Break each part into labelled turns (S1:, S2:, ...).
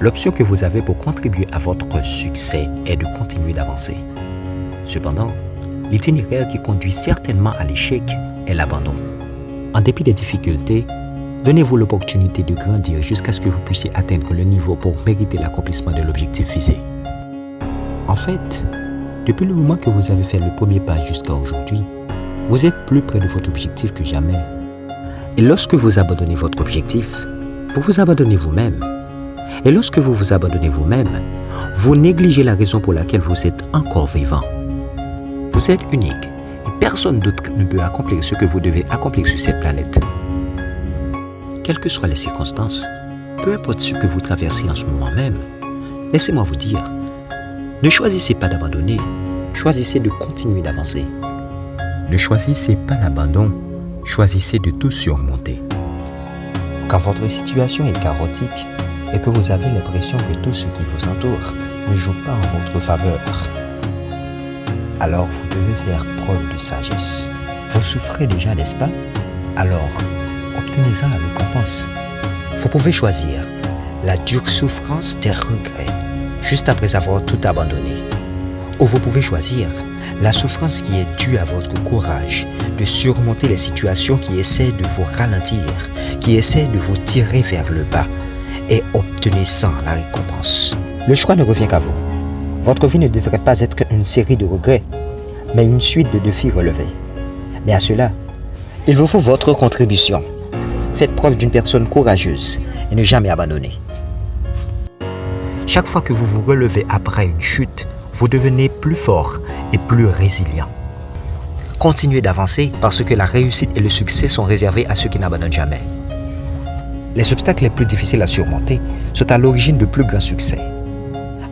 S1: L'option que vous avez pour contribuer à votre succès est de continuer d'avancer. Cependant, l'itinéraire qui conduit certainement à l'échec est l'abandon. En dépit des difficultés, donnez-vous l'opportunité de grandir jusqu'à ce que vous puissiez atteindre le niveau pour mériter l'accomplissement de l'objectif visé. En fait, depuis le moment que vous avez fait le premier pas jusqu'à aujourd'hui, vous êtes plus près de votre objectif que jamais. Et lorsque vous abandonnez votre objectif, vous vous abandonnez vous-même. Et lorsque vous vous abandonnez vous-même, vous négligez la raison pour laquelle vous êtes encore vivant. Vous êtes unique et personne d'autre ne peut accomplir ce que vous devez accomplir sur cette planète. Quelles que soient les circonstances, peu importe ce que vous traversez en ce moment même, laissez-moi vous dire, ne choisissez pas d'abandonner, choisissez de continuer d'avancer. Ne choisissez pas l'abandon, choisissez de tout surmonter. Quand votre situation est chaotique et que vous avez l'impression que tout ce qui vous entoure ne joue pas en votre faveur, alors vous devez faire preuve de sagesse. Vous souffrez déjà, n'est-ce pas? Alors, obtenez-en la récompense. Vous pouvez choisir la dure souffrance des regrets, juste après avoir tout abandonné. Ou vous pouvez choisir la souffrance qui est due à votre courage de surmonter les situations qui essaient de vous ralentir, qui essaient de vous tirer vers le bas, et obtenez-en la récompense. Le choix ne revient qu'à vous. Votre vie ne devrait pas être une série de regrets, mais une suite de défis relevés. Mais à cela, il vous faut votre contribution. Faites preuve d'une personne courageuse et ne jamais abandonner. Chaque fois que vous vous relevez après une chute, vous devenez plus fort et plus résilient. Continuez d'avancer parce que la réussite et le succès sont réservés à ceux qui n'abandonnent jamais. Les obstacles les plus difficiles à surmonter sont à l'origine de plus grands succès.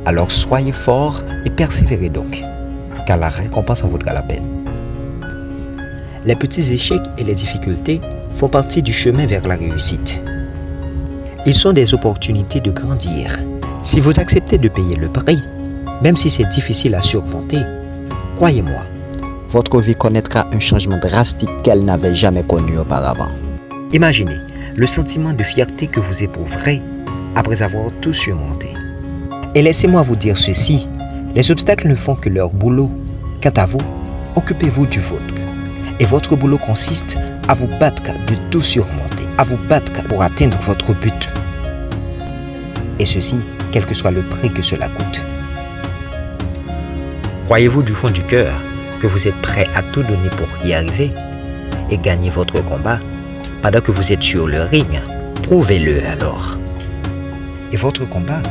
S1: Alors soyez forts et persévérez donc, car la récompense en vaudra la peine. Les petits échecs et les difficultés font partie du chemin vers la réussite. Ils sont des opportunités de grandir. Si vous acceptez de payer le prix, même si c'est difficile à surmonter, croyez-moi, votre vie connaîtra un changement drastique qu'elle n'avait jamais connu auparavant. Imaginez le sentiment de fierté que vous éprouverez après avoir tout surmonté. Et laissez-moi vous dire ceci, les obstacles ne font que leur boulot. Quant à vous, occupez-vous du vôtre. Et votre boulot consiste à vous battre de tout surmonter, à vous battre pour atteindre votre but. Et ceci, quel que soit le prix que cela coûte. Croyez-vous du fond du cœur que vous êtes prêt à tout donner pour y arriver et gagner votre combat pendant que vous êtes sur le ring? Prouvez-le alors. Et votre combat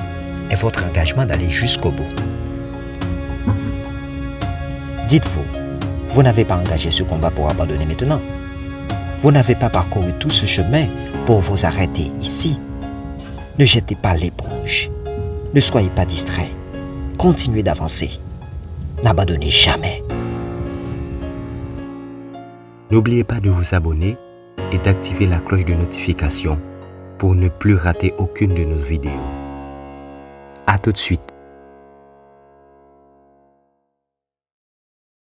S1: est votre engagement d'aller jusqu'au bout. Dites-vous, vous n'avez pas engagé ce combat pour abandonner maintenant. Vous n'avez pas parcouru tout ce chemin pour vous arrêter ici. Ne jetez pas l'éponge. Ne soyez pas distrait. Continuez d'avancer. N'abandonnez jamais. N'oubliez pas de vous abonner et d'activer la cloche de notification pour ne plus rater aucune de nos vidéos. À tout de suite.